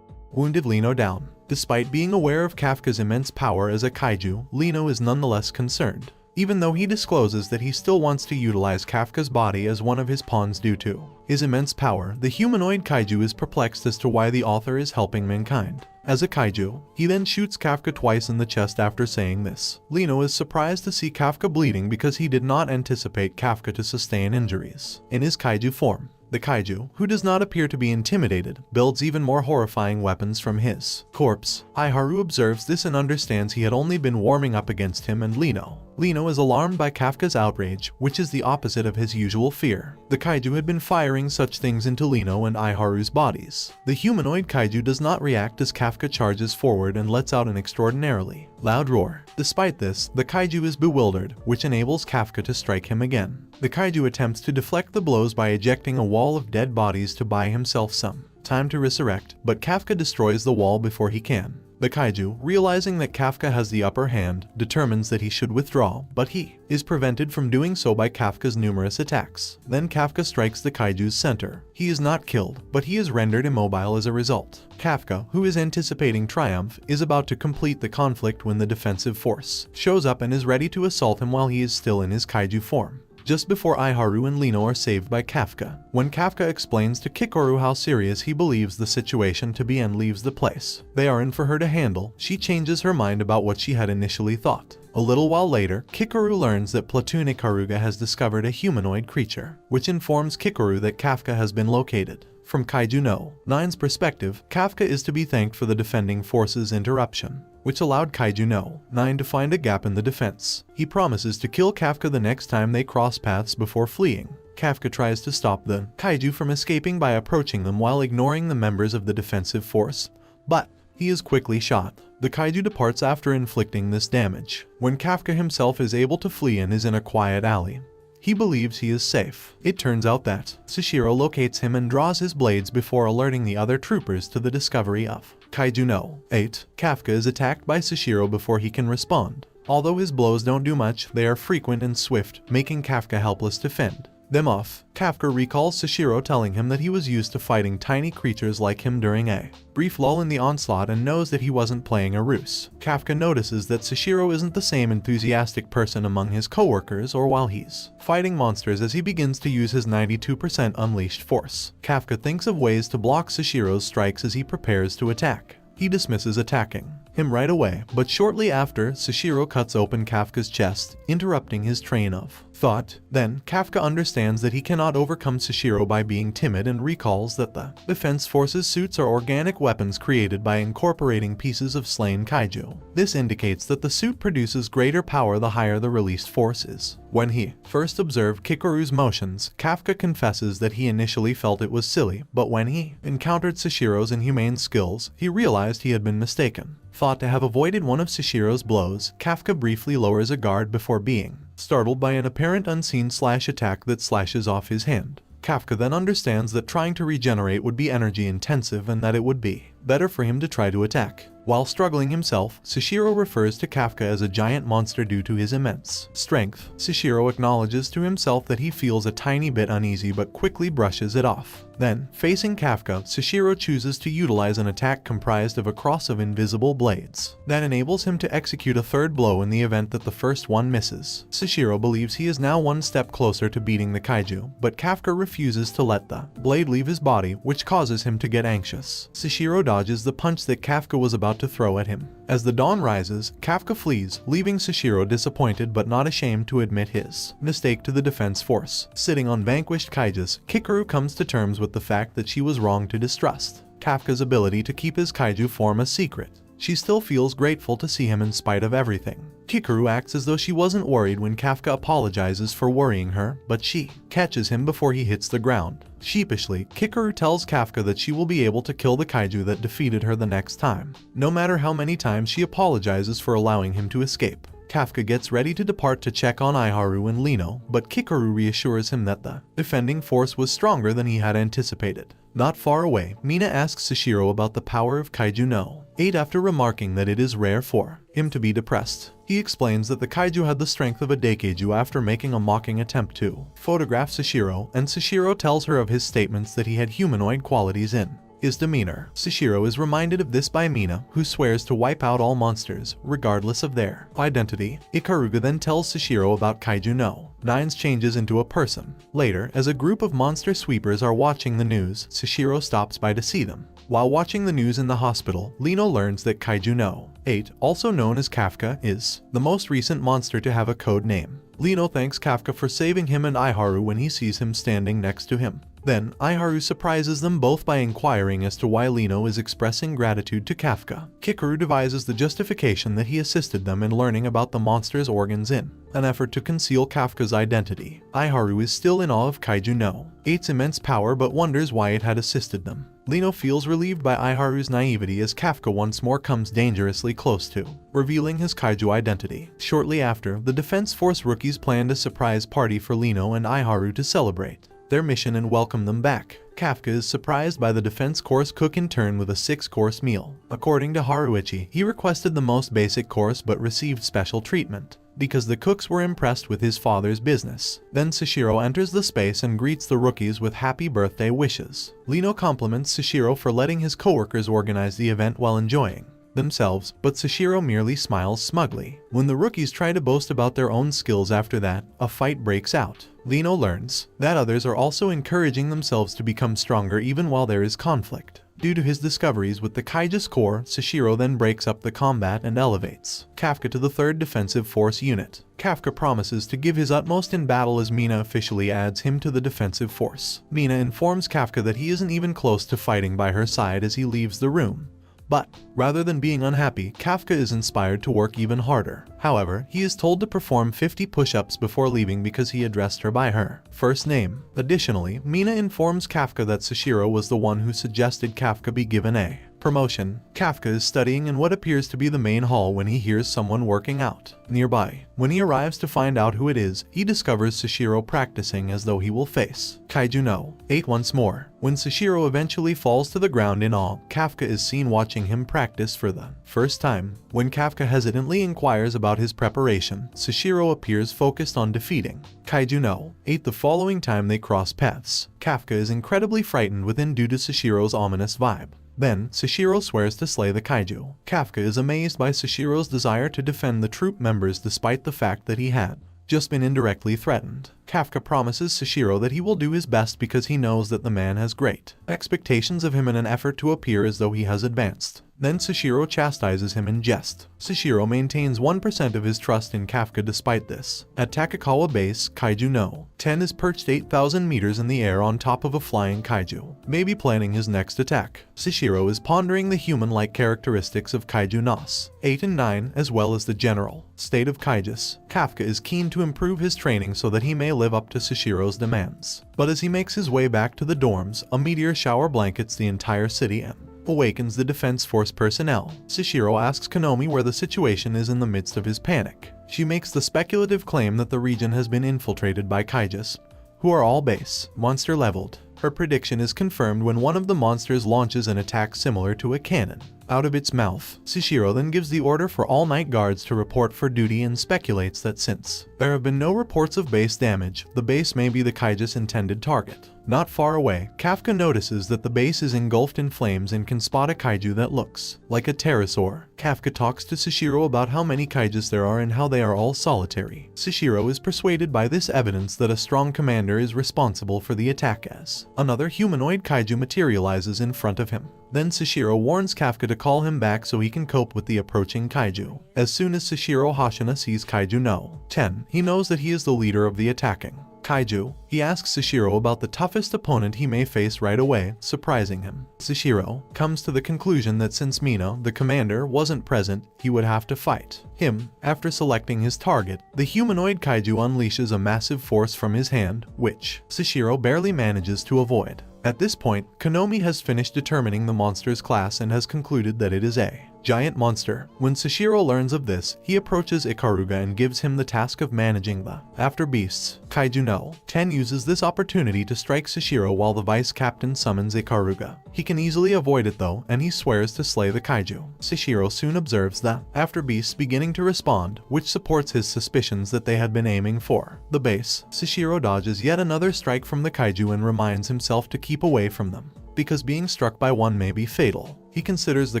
wounded Lino down. Despite being aware of Kafka's immense power as a kaiju, Lino is nonetheless concerned, even though he discloses that he still wants to utilize Kafka's body as one of his pawns due to his immense power. The humanoid kaiju is perplexed as to why the author is helping mankind. As a kaiju, he then shoots Kafka twice in the chest after saying this. Lino is surprised to see Kafka bleeding because he did not anticipate Kafka to sustain injuries. In his kaiju form, the kaiju, who does not appear to be intimidated, builds even more horrifying weapons from his corpse. Aiharu observes this and understands he had only been warming up against him and Lino. Lino is alarmed by Kafka's outrage, which is the opposite of his usual fear. The kaiju had been firing such things into Lino and Aiharu's bodies. The humanoid kaiju does not react as Kafka charges forward and lets out an extraordinarily loud roar. Despite this, the kaiju is bewildered, which enables Kafka to strike him again. The kaiju attempts to deflect the blows by ejecting a wall of dead bodies to buy himself some time to resurrect, but Kafka destroys the wall before he can. The kaiju, realizing that Kafka has the upper hand, determines that he should withdraw, but he is prevented from doing so by Kafka's numerous attacks. Then Kafka strikes the kaiju's center. He is not killed, but he is rendered immobile as a result. Kafka, who is anticipating triumph, is about to complete the conflict when the defensive force shows up and is ready to assault him while he is still in his kaiju form. Just before Aiharu and Lino are saved by Kafka. When Kafka explains to Kikoru how serious he believes the situation to be and leaves the place they are in for her to handle, she changes her mind about what she had initially thought. A little while later, Kikoru learns that Platonic Haruga has discovered a humanoid creature, which informs Kikoru that Kafka has been located. From Kaiju no. 9's perspective, Kafka is to be thanked for the defending force's interruption, which allowed Kaiju no. 9 to find a gap in the defense. He promises to kill Kafka the next time they cross paths before fleeing. Kafka tries to stop the kaiju from escaping by approaching them while ignoring the members of the defensive force, but he is quickly shot. The kaiju departs after inflicting this damage. When Kafka himself is able to flee and is in a quiet alley, he believes he is safe. It turns out that Sashiro locates him and draws his blades before alerting the other troopers to the discovery of Kaiju no. 8. Kafka is attacked by Sashiro before he can respond. Although his blows don't do much, they are frequent and swift, making Kafka helpless to fend them off. Kafka recalls Sashiro telling him that he was used to fighting tiny creatures like him during a brief lull in the onslaught and knows that he wasn't playing a ruse. Kafka notices that Sashiro isn't the same enthusiastic person among his coworkers or while he's fighting monsters as he begins to use his 92% unleashed force. Kafka thinks of ways to block Sashiro's strikes as he prepares to attack. He dismisses attacking him right away, but shortly after, Sashiro cuts open Kafka's chest, interrupting his train of thought. Then, Kafka understands that he cannot overcome Sashiro by being timid and recalls that the Defense Force's suits are organic weapons created by incorporating pieces of slain kaiju. This indicates that the suit produces greater power the higher the released force is. When he first observed Kikoru's motions, Kafka confesses that he initially felt it was silly, but when he encountered Sashiro's inhumane skills, he realized he had been mistaken. Thought to have avoided one of Sashiro's blows, Kafka briefly lowers a guard before being startled by an apparent unseen slash attack that slashes off his hand. Kafka then understands that trying to regenerate would be energy intensive and that it would be better for him to try to attack. While struggling himself, Sashiro refers to Kafka as a giant monster due to his immense strength. Sashiro acknowledges to himself that he feels a tiny bit uneasy but quickly brushes it off. Then, facing Kafka, Sashiro chooses to utilize an attack comprised of a cross of invisible blades that enables him to execute a third blow in the event that the first one misses. Sashiro believes he is now one step closer to beating the kaiju, but Kafka refuses to let the blade leave his body, which causes him to get anxious. Sashiro dodges the punch that Kafka was about to throw at him. As the dawn rises, Kafka flees, leaving Sashiro disappointed but not ashamed to admit his mistake to the defense force. Sitting on vanquished kaijus, Kikaru comes to terms with the fact that she was wrong to distrust Kafka's ability to keep his kaiju form a secret. She still feels grateful to see him in spite of everything. Kikaru acts as though she wasn't worried when Kafka apologizes for worrying her, but she catches him before he hits the ground. Sheepishly, Kikaru tells Kafka that she will be able to kill the kaiju that defeated her the next time, no matter how many times she apologizes for allowing him to escape. Kafka gets ready to depart to check on Iharu and Lino, but Kikaru reassures him that the defending force was stronger than he had anticipated. Not far away, Mina asks Sashiro about the power of Kaiju no 8 after remarking that it is rare for him to be depressed. He explains that the kaiju had the strength of a Daikeiju after making a mocking attempt to photograph Sashiro, and Sashiro tells her of his statements that he had humanoid qualities in his demeanor. Sashiro is reminded of this by Mina, who swears to wipe out all monsters, regardless of their identity. Ikaruga then tells Sashiro about Kaiju no 9's changes into a person. Later, as a group of monster sweepers are watching the news, Sashiro stops by to see them. While watching the news in the hospital, Lino learns that Kaiju no 8, also known as Kafka, is the most recent monster to have a code name. Lino thanks Kafka for saving him and Iharu when he sees him standing next to him. Then, Iharu surprises them both by inquiring as to why Lino is expressing gratitude to Kafka. Kikaru devises the justification that he assisted them in learning about the monster's organs in an effort to conceal Kafka's identity. Iharu is still in awe of Kaiju no 8's immense power but wonders why it had assisted them. Lino feels relieved by Iharu's naivety as Kafka once more comes dangerously close to revealing his kaiju identity. Shortly after, the Defense Force rookies planned a surprise party for Lino and Iharu to celebrate their mission and welcome them back. Kafka is surprised by the Defense Course cook in turn with a 6-course meal. According to Haruichi, he requested the most basic course but received special treatment because the cooks were impressed with his father's business. Then Sashiro enters the space and greets the rookies with happy birthday wishes. Lino compliments Sashiro for letting his coworkers organize the event while enjoying themselves, but Sashiro merely smiles smugly. When the rookies try to boast about their own skills after that, a fight breaks out. Lino learns that others are also encouraging themselves to become stronger even while there is conflict. Due to his discoveries with the Kaijus Corps, Sashiro then breaks up the combat and elevates Kafka to the 3rd Defensive Force unit. Kafka promises to give his utmost in battle as Mina officially adds him to the defensive force. Mina informs Kafka that he isn't even close to fighting by her side as he leaves the room. But, rather than being unhappy, Kafka is inspired to work even harder. However, he is told to perform 50 push-ups before leaving because he addressed her by her first name. Additionally, Mina informs Kafka that Sashiro was the one who suggested Kafka be given a promotion. Kafka is studying in what appears to be the main hall when he hears someone working out nearby. When he arrives to find out who it is, he discovers Sashiro practicing as though he will face Kaiju no 8 once more. When Sashiro eventually falls to the ground in awe, Kafka is seen watching him practice for the first time. When Kafka hesitantly inquires about his preparation, Sashiro appears focused on defeating Kaiju no 8 the following time they cross paths. Kafka is incredibly frightened within due to Sashiro's ominous vibe. Then, Sashiro swears to slay the kaiju. Kafka is amazed by Sashiro's desire to defend the troop members despite the fact that he had just been indirectly threatened. Kafka promises Sashiro that he will do his best because he knows that the man has great expectations of him in an effort to appear as though he has advanced. Then Sashiro chastises him in jest. Sashiro maintains 1% of his trust in Kafka despite this. At Takakawa Base, Kaiju no 10 is perched 8,000 meters in the air on top of a flying kaiju, maybe planning his next attack. Sashiro is pondering the human-like characteristics of Kaiju Nos 8 and 9 as well as the general state of Kaijus. Kafka is keen to improve his training so that he may live up to Sashiro's demands. But as he makes his way back to the dorms, a meteor shower blankets the entire city and awakens the Defense Force personnel. Sashiro asks Konomi where the situation is in the midst of his panic. She makes the speculative claim that the region has been infiltrated by kaijus, who are all base monster leveled. Her prediction is confirmed when one of the monsters launches an attack similar to a cannon out of its mouth. Sashiro then gives the order for all night guards to report for duty and speculates that since there have been no reports of base damage, the base may be the kaijus' intended target. Not far away, Kafka notices that the base is engulfed in flames and can spot a kaiju that looks like a pterosaur. Kafka talks to Sashiro about how many kaijus there are and how they are all solitary. Sashiro is persuaded by this evidence that a strong commander is responsible for the attack as another humanoid kaiju materializes in front of him. Then Sashiro warns Kafka to call him back so he can cope with the approaching kaiju. As soon as Sashiro Hashina sees Kaiju No. 10, he knows that he is the leader of the attacking kaiju. He asks Sashiro about the toughest opponent he may face right away, surprising him. Sashiro comes to the conclusion that since Mina, the commander, wasn't present, he would have to fight him. After selecting his target, the humanoid kaiju unleashes a massive force from his hand, which Sashiro barely manages to avoid. At this point, Konomi has finished determining the monster's class and has concluded that it is a giant monster. When Sashiro learns of this, he approaches Ikaruga and gives him the task of managing the After Beasts. Kaiju No. 10 uses this opportunity to strike Sashiro while the vice captain summons Ikaruga. He can easily avoid it though, and he swears to slay the kaiju. Sashiro soon observes the After Beasts beginning to respond, which supports his suspicions that they had been aiming for the base. Sashiro dodges yet another strike from the kaiju and reminds himself to keep away from them, because being struck by one may be fatal. He considers the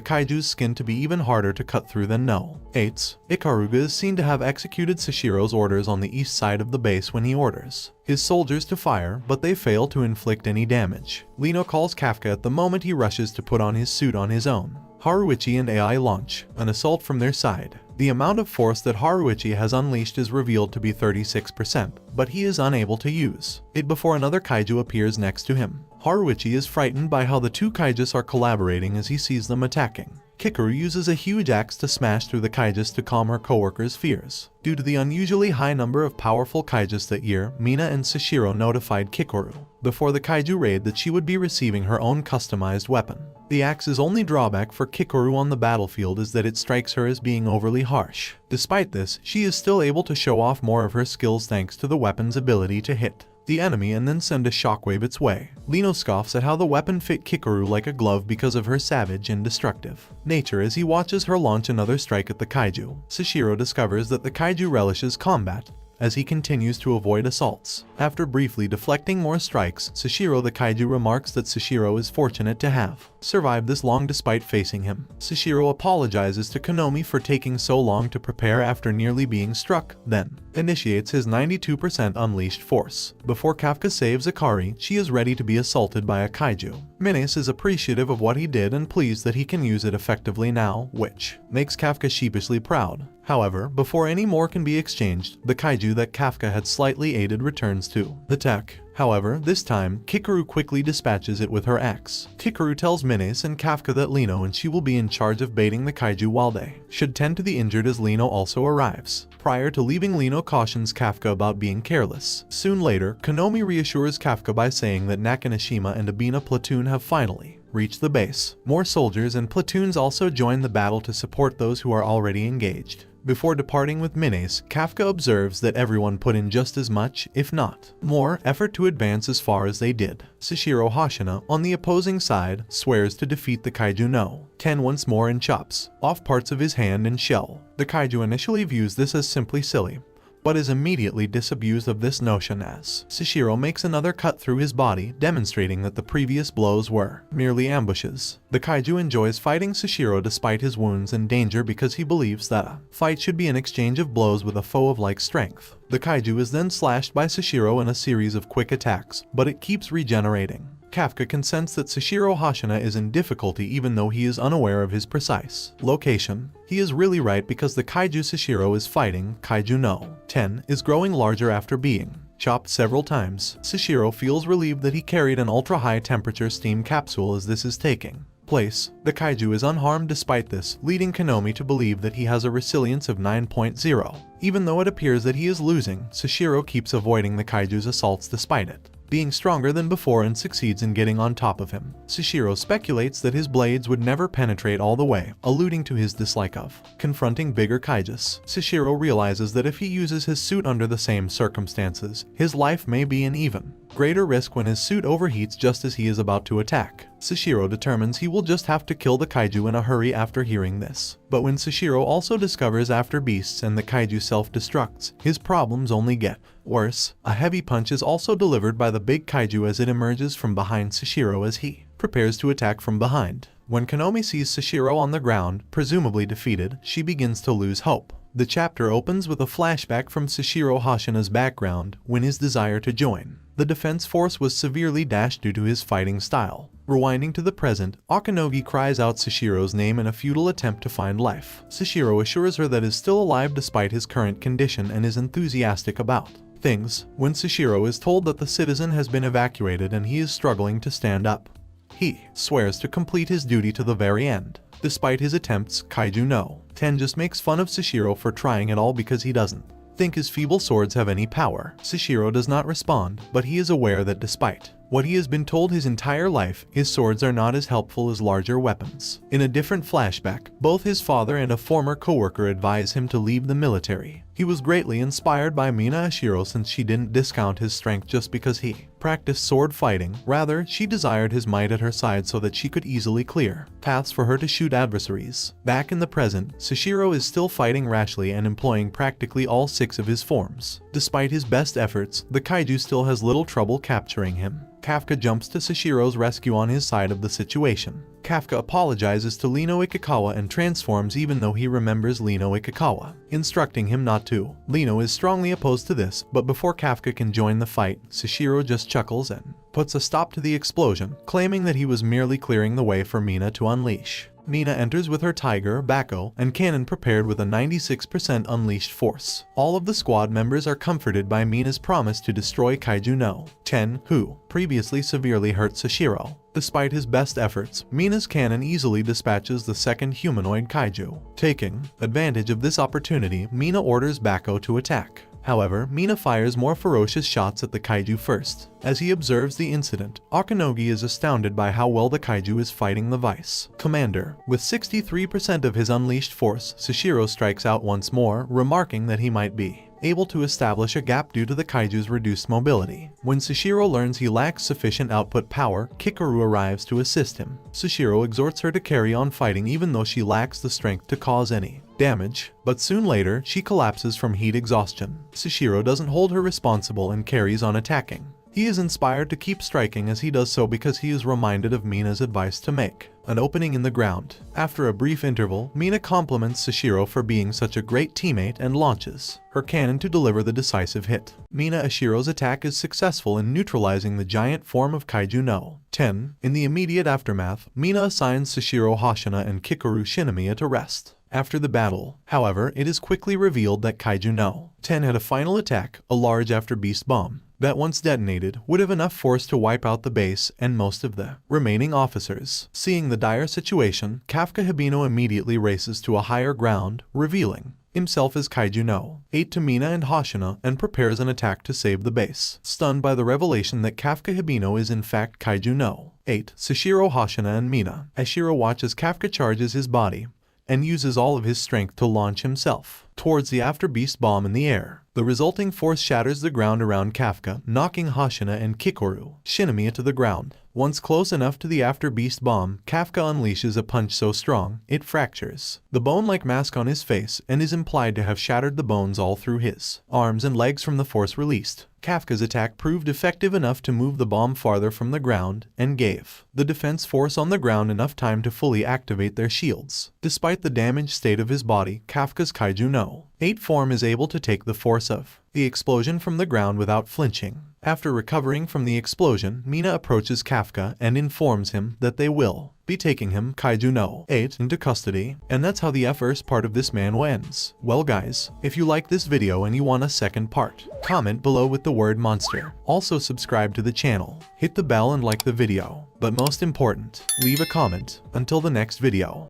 kaiju's skin to be even harder to cut through than No. 8's. Ikaruga is seen to have executed Sashiro's orders on the east side of the base when he orders his soldiers to fire, but they fail to inflict any damage. Lino calls Kafka at the moment he rushes to put on his suit on his own. Haruichi and AI launch an assault from their side. The amount of force that Haruichi has unleashed is revealed to be 36%, but he is unable to use it before another kaiju appears next to him. Haruichi is frightened by how the two kaijus are collaborating as he sees them attacking. Kikaru uses a huge axe to smash through the kaijus to calm her coworkers' fears. Due to the unusually high number of powerful kaijus that year, Mina and Sashiro notified Kikaru before the kaiju raid that she would be receiving her own customized weapon. The axe's only drawback for Kikaru on the battlefield is that it strikes her as being overly harsh. Despite this, she is still able to show off more of her skills thanks to the weapon's ability to hit the enemy and then send a shockwave its way. Lino scoffs at how the weapon fit Kikaru like a glove because of her savage and destructive nature as he watches her launch another strike at the kaiju. Sashiro discovers that the kaiju relishes combat as he continues to avoid assaults. After briefly deflecting more strikes, Sashiro the kaiju remarks that Sashiro is fortunate to have survived this long despite facing him. Sashiro apologizes to Konomi for taking so long to prepare after nearly being struck, then initiates his 92% unleashed force. Before Kafka saves Akari, she is ready to be assaulted by a kaiju. Minas is appreciative of what he did and pleased that he can use it effectively now, which makes Kafka sheepishly proud. However, before any more can be exchanged, the kaiju that Kafka had slightly aided returns to the tech. However, this time, Kikaru quickly dispatches it with her axe. Kikaru tells Minas and Kafka that Lino and she will be in charge of baiting the kaiju while they should tend to the injured as Lino also arrives. Prior to leaving, Lino cautions Kafka about being careless. Soon later, Konomi reassures Kafka by saying that Nakanashima and Abina platoon have finally reached the base. More soldiers and platoons also join the battle to support those who are already engaged. Before departing with Minas, Kafka observes that everyone put in just as much, if not more, effort to advance as far as they did. Sashiro Hashina, on the opposing side, swears to defeat the Kaiju No. 10 once more and chops off parts of his hand and shell. The Kaiju initially views this as simply silly, but is immediately disabused of this notion as Sashiro makes another cut through his body, demonstrating that the previous blows were merely ambushes. The kaiju enjoys fighting Sashiro despite his wounds and danger because he believes that a fight should be an exchange of blows with a foe of like strength. The kaiju is then slashed by Sashiro in a series of quick attacks, but it keeps regenerating. Kafka can sense that Sashiro Hashina is in difficulty even though he is unaware of his precise location. He is really right because the kaiju Sashiro is fighting, Kaiju No. 10, is growing larger after being chopped several times. Sashiro feels relieved that he carried an ultra-high temperature steam capsule as this is taking place. The kaiju is unharmed despite this, leading Konomi to believe that he has a resilience of 9.0. Even though it appears that he is losing, Sashiro keeps avoiding the kaiju's assaults despite it being stronger than before and succeeds in getting on top of him. Sashiro speculates that his blades would never penetrate all the way, alluding to his dislike of confronting bigger kaijus. Sashiro realizes that if he uses his suit under the same circumstances, his life may be an even greater risk when his suit overheats just as he is about to attack. Sashiro determines he will just have to kill the kaiju in a hurry after hearing this. But when Sashiro also discovers After Beasts and the kaiju self-destructs, his problems only get worse. A heavy punch is also delivered by the big kaiju as it emerges from behind Sashiro as he prepares to attack from behind. When Konomi sees Sashiro on the ground, presumably defeated, she begins to lose hope. The chapter opens with a flashback from Sashiro Hashina's background when his desire to join the defense force was severely dashed due to his fighting style. Rewinding to the present, Akinogi cries out Sashiro's name in a futile attempt to find life. Sashiro assures her that he is still alive despite his current condition and is enthusiastic about things, when Sashiro is told that the citizen has been evacuated and he is struggling to stand up. He swears to complete his duty to the very end. Despite his attempts, Kaiju no 10 just makes fun of Sashiro for trying at all because he doesn't think his feeble swords have any power. Sashiro does not respond, but he is aware that despite what he has been told his entire life, his swords are not as helpful as larger weapons. In a different flashback, both his father and a former co-worker advise him to leave the military. He was greatly inspired by Mina Ashiro since she didn't discount his strength just because he practiced sword fighting. Rather, she desired his might at her side so that she could easily clear paths for her to shoot adversaries. Back in the present, Sashiro is still fighting rashly and employing practically all 6 of his forms. Despite his best efforts, the kaiju still has little trouble capturing him. Kafka jumps to Sashiro's rescue on his side of the situation. Kafka apologizes to Lino Ikikawa and transforms even though he remembers Lino Ikikawa, instructing him not to. Lino is strongly opposed to this, but before Kafka can join the fight, Sashiro just chuckles and puts a stop to the explosion, claiming that he was merely clearing the way for Mina to unleash. Mina enters with her tiger, Bako, and cannon prepared with a 96% unleashed force. All of the squad members are comforted by Mina's promise to destroy Kaiju no 10, who previously severely hurt Sashiro. Despite his best efforts, Mina's cannon easily dispatches the second humanoid kaiju. Taking advantage of this opportunity, Mina orders Bako to attack. However, Mina fires more ferocious shots at the kaiju first. As he observes the incident, Akinogi is astounded by how well the kaiju is fighting the vice commander. With 63% of his unleashed force, Sashiro strikes out once more, remarking that he might be able to establish a gap due to the kaiju's reduced mobility. When Sashiro learns he lacks sufficient output power, Kikaru arrives to assist him. Sashiro exhorts her to carry on fighting even though she lacks the strength to cause any damage, but soon later, she collapses from heat exhaustion. Sashiro doesn't hold her responsible and carries on attacking. He is inspired to keep striking as he does so because he is reminded of Mina's advice to make an opening in the ground. After a brief interval, Mina compliments Sashiro for being such a great teammate and launches her cannon to deliver the decisive hit. Mina Ashiro's attack is successful in neutralizing the giant form of Kaiju no 10. In the immediate aftermath, Mina assigns Sashiro Hoshina and Kikaru Shinomiya to rest. After the battle, however, it is quickly revealed that Kaiju no 10 had a final attack, a large after-beast bomb, that once detonated would have enough force to wipe out the base and most of the remaining officers. Seeing the dire situation, Kafka Hibino immediately races to a higher ground, revealing himself as Kaiju no 8 to Mina and Hoshina and prepares an attack to save the base. Stunned by the revelation that Kafka Hibino is in fact Kaiju no 8, Sashiro, Hoshina, and Mina Ashiro watch as Kafka charges his body and uses all of his strength to launch himself towards the after-beast bomb in the air. The resulting force shatters the ground around Kafka, knocking Hoshina and Kikaru Shinomiya to the ground. Once close enough to the after-beast bomb, Kafka unleashes a punch so strong, it fractures the bone-like mask on his face and is implied to have shattered the bones all through his arms and legs from the force released. Kafka's attack proved effective enough to move the bomb farther from the ground and gave the defense force on the ground enough time to fully activate their shields. Despite the damaged state of his body, Kafka's Kaiju no 8 form is able to take the force of the explosion from the ground without flinching. After recovering from the explosion, Mina approaches Kafka and informs him that they will be taking him, Kaiju no 8, into custody, and that's how the first part of this man ends. Well guys, if you like this video and you want a second part, comment below with the word monster. Also subscribe to the channel, hit the bell and like the video, but most important, leave a comment. Until the next video.